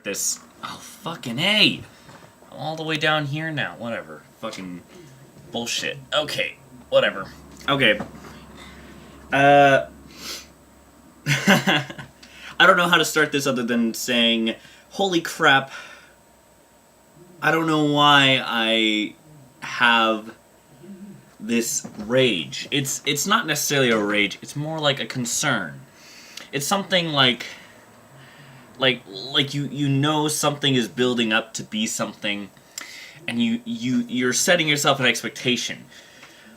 this. Oh, fucking A. I'm all the way down here now. Whatever. Fucking bullshit. Okay. Whatever. Okay. I don't know how to start this other than saying, holy crap, I don't know why I have this rage. It's not necessarily a rage, it's more like a concern. It's something like you know something is building up to be something, and you're setting yourself an expectation.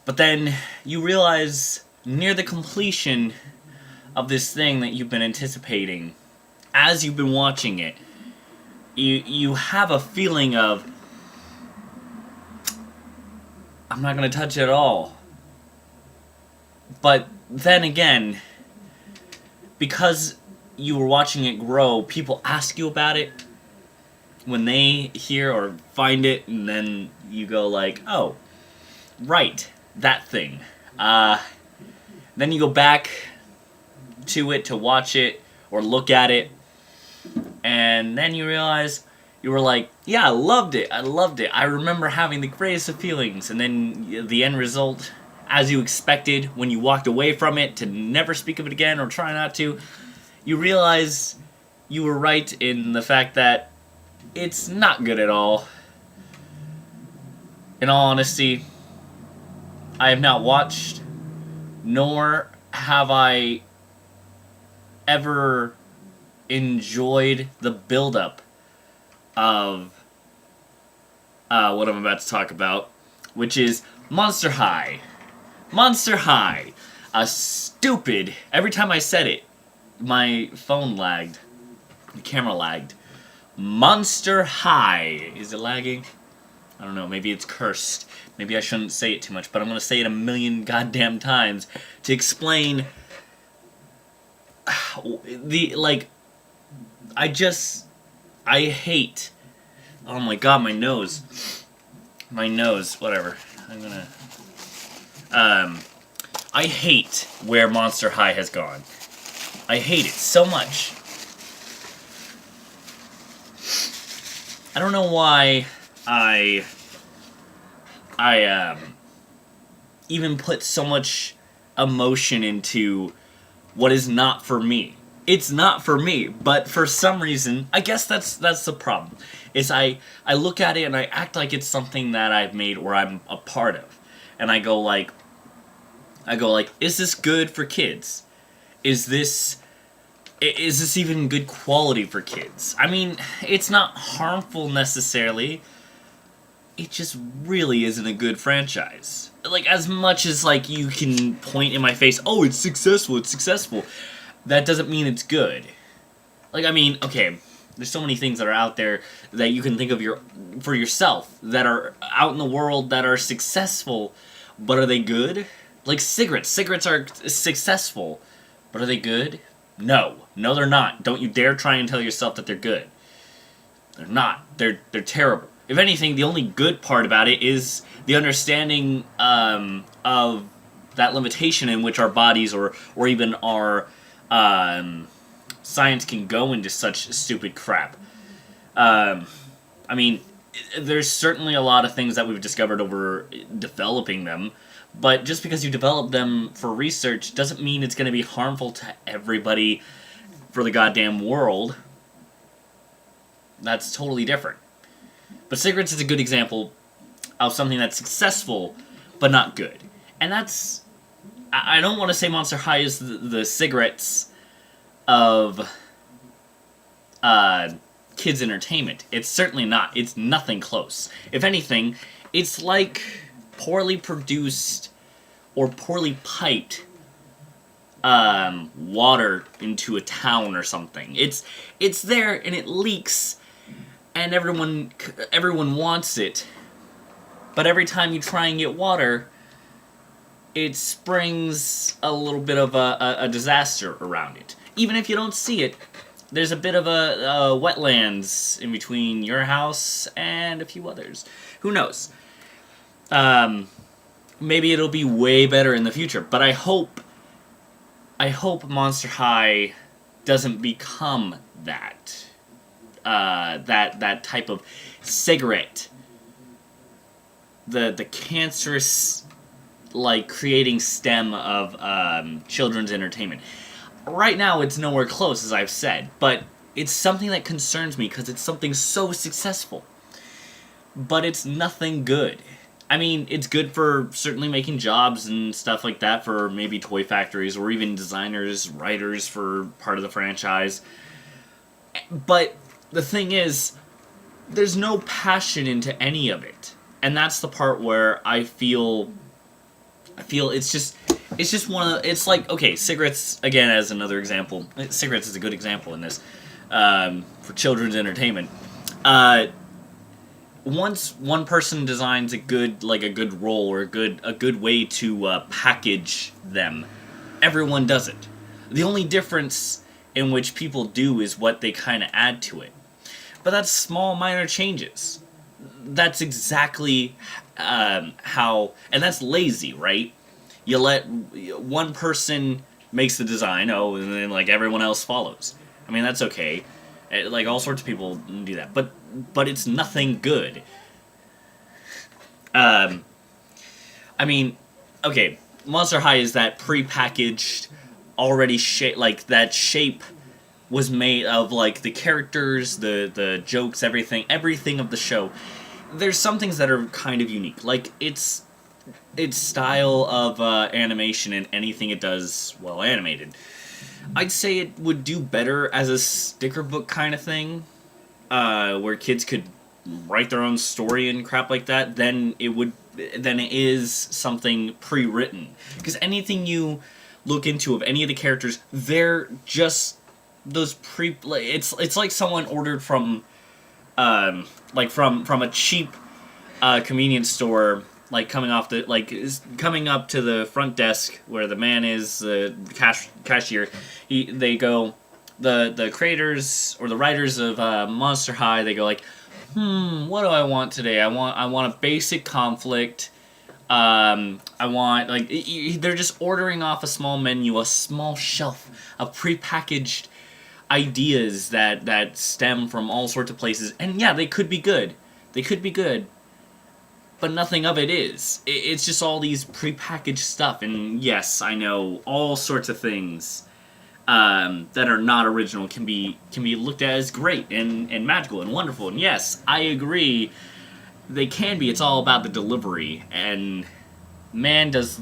But then you realize near the completion of this thing that you've been anticipating, as you've been watching it, you have a feeling of, I'm not going to touch it at all. But then again, because you were watching it grow, people ask you about it when they hear or find it, and then you go like, oh, right, that thing. Then you go back to it to watch it or look at it, and then you realize you were like, yeah, I loved it, I remember having the greatest of feelings, and then the end result, as you expected when you walked away from it to never speak of it again or try not to, you realize you were right in the fact that it's not good at all. In all honesty, I have not watched, nor have I ever enjoyed the build-up of what I'm about to talk about, which is MonsterHigh. MonsterHigh. A stupid... Every time I said it, my phone lagged. The camera lagged. MonsterHigh. Is it lagging? I don't know. Maybe it's cursed. Maybe I shouldn't say it too much, but I'm going to say it a million goddamn times to explain I hate... Oh my god, my nose. My nose, whatever. I'm gonna... I hate where MonsterHigh has gone. I hate it so much. I don't know why I even put so much emotion into what is not for me. It's not for me, but for some reason, I guess that's the problem. Is I look at it and I act like it's something that I've made or I'm a part of. And I go like, is this good for kids? Is this even good quality for kids? I mean, it's not harmful necessarily. It just really isn't a good franchise. Like, as much as, like, you can point in my face, oh, it's successful, that doesn't mean it's good. Like, I mean, okay, there's so many things that are out there that you can think of for yourself that are out in the world that are successful, but are they good? Like cigarettes. Cigarettes are successful, but are they good? No. No, they're not. Don't you dare try and tell yourself that they're good. They're not. They're terrible. If anything, the only good part about it is the understanding of that limitation in which our bodies or even our science can go into such stupid crap. I mean, there's certainly a lot of things that we've discovered over developing them, but just because you develop them for research doesn't mean it's going to be harmful to everybody for the goddamn world. That's totally different. But cigarettes is a good example of something that's successful, but not good. And that's... I don't want to say MonsterHigh is the cigarettes of kids' entertainment. It's certainly not. It's nothing close. If anything, it's like poorly produced or poorly piped water into a town or something. It's there and it leaks, and everyone wants it. But every time you try and get water, it springs a little bit of a disaster around it. Even if you don't see it, there's a bit of a wetlands in between your house and a few others. Who knows? Maybe it'll be way better in the future, but I hope MonsterHigh doesn't become that. that type of cigarette, the cancerous, like, creating stem of children's entertainment. Right now, it's nowhere close, as I've said, but it's something that concerns me because it's something so successful. But it's nothing good. I mean, it's good for certainly making jobs and stuff like that for maybe toy factories or even designers, writers for part of the franchise. But the thing is, there's no passion into any of it. And that's the part where I feel it's just one of the, it's like, okay, cigarettes, again, as another example. Cigarettes is a good example in this, for children's entertainment. Once one person designs a good role or a good way to package them, everyone does it. The only difference in which people do is what they kind of add to it. But that's small, minor changes. That's exactly how, and that's lazy, right? You let one person makes the design, and then like everyone else follows. I mean, that's okay. Like, all sorts of people do that, but it's nothing good. I mean, okay, Monster High is that pre-packaged, already like that shape was made of like the characters, the jokes, everything of the show. There's some things that are kind of unique, like its style of animation and anything it does well animated. I'd say it would do better as a sticker book kind of thing, where kids could write their own story and crap like that. Then it is something pre-written, because anything you look into of any of the characters, they're just those it's like someone ordered from from a cheap convenience store, like coming up to the front desk where the man is the cashier. They go, the creators or the writers of Monster High, they go like, what do I want today? I want a basic conflict. I want, like, they're just ordering off a small menu, a small shelf of prepackaged ideas that stem from all sorts of places. And yeah, they could be good. But nothing of it is. It's just all these prepackaged stuff. And yes, I know all sorts of things that are not original can be looked at as great and magical and wonderful. And yes, I agree, they can be. It's all about the delivery. And man, does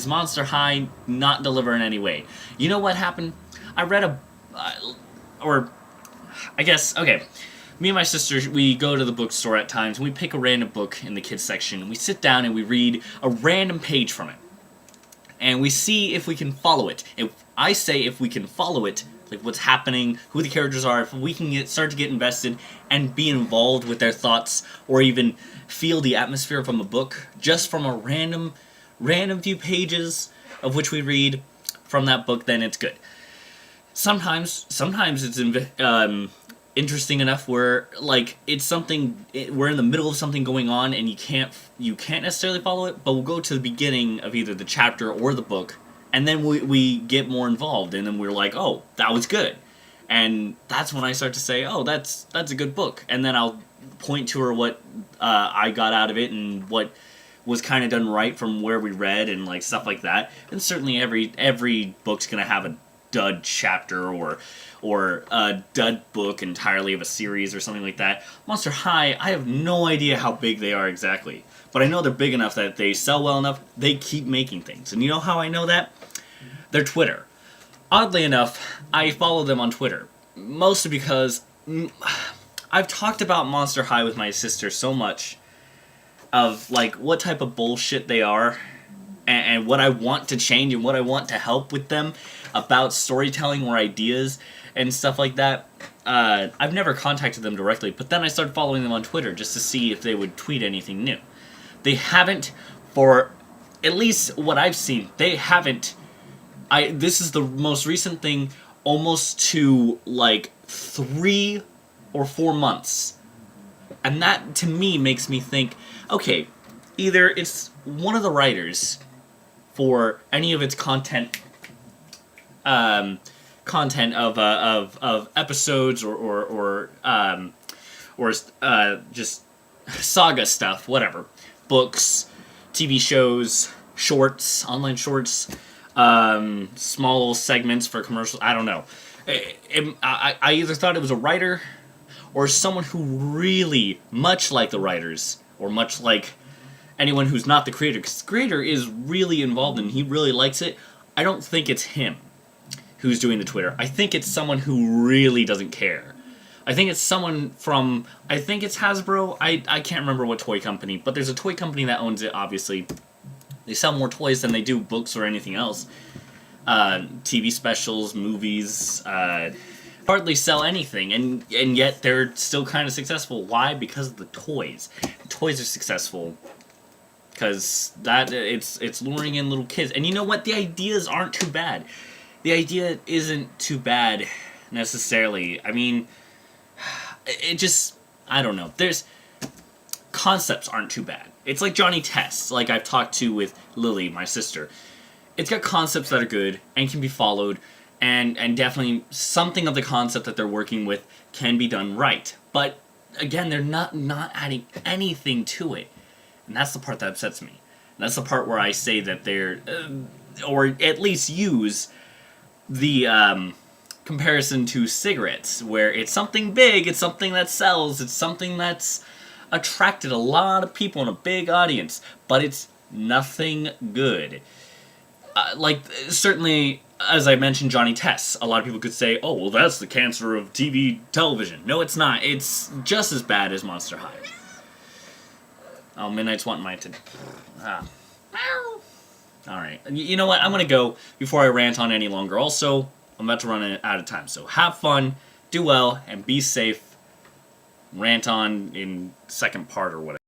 Monster High not deliver in any way. You know what happened? I read me and my sister, we go to the bookstore at times, and we pick a random book in the kids section, and we sit down and we read a random page from it. And we see if we can follow it. If we can follow it, like what's happening, who the characters are, if we can start to get invested and be involved with their thoughts, or even feel the atmosphere from a book, just from a random few pages of which we read from that book, then it's good. Sometimes it's interesting enough where, like, it's something, we're in the middle of something going on and you can't necessarily follow it, but we'll go to the beginning of either the chapter or the book, and then we get more involved, and then we're like, oh, that was good. And that's when I start to say, oh, that's a good book. And then I'll point to her what I got out of it and what was kind of done right from where we read and like stuff like that. And certainly every book's gonna have a dud chapter or a dud book entirely of a series or something like that. Monster High, I have no idea how big they are exactly, but I know they're big enough that they sell well enough, they keep making things. And you know how I know that? Their Twitter. Oddly enough, I follow them on Twitter, mostly because I've talked about Monster High with my sister so much of like what type of bullshit they are, and what I want to change and what I want to help with them about storytelling or ideas and stuff like that. I've never contacted them directly, but then I started following them on Twitter just to see if they would tweet anything new. They haven't, for at least what I've seen, they haven't. This is the most recent thing, almost to like 3 or 4 months. And that, to me, makes me think, okay, either it's one of the writers for any of its content content of episodes or just saga stuff, whatever, books, TV shows, shorts, online shorts, small little segments for commercials. I don't know. I either thought it was a writer or someone who really, much like the writers, or much like anyone who's not the creator, because the creator is really involved and he really likes it. I don't think it's him who's doing the Twitter. I think it's someone who really doesn't care. I think it's someone from, I think it's Hasbro. I can't remember what toy company, but there's a toy company that owns it, obviously. They sell more toys than they do books or anything else. TV specials, movies, hardly sell anything, and yet they're still kind of successful. Why? Because of the toys. The toys are successful because it's luring in little kids. And you know what? The ideas aren't too bad. The idea isn't too bad necessarily. I mean, it just, I don't know. There's concepts aren't too bad. It's like Johnny Tests, like I've talked to with Lily, my sister. It's got concepts that are good and can be followed, and definitely something of the concept that they're working with can be done right. But again, they're not adding anything to it, and that's the part that upsets me. And that's the part where I say that they're, or at least use the comparison to cigarettes, where it's something big, it's something that sells, it's something that's attracted a lot of people in a big audience, but it's nothing good. Like, certainly, as I mentioned, Johnny Tests, a lot of people could say, oh, well, that's the cancer of TV television. No, it's not. It's just as bad as MonsterHigh. Oh, Midnight's wanting my attention. Alright. You know what? I'm going to go before I rant on any longer. Also, I'm about to run out of time. So have fun, do well, and be safe. Rant on in second part or whatever.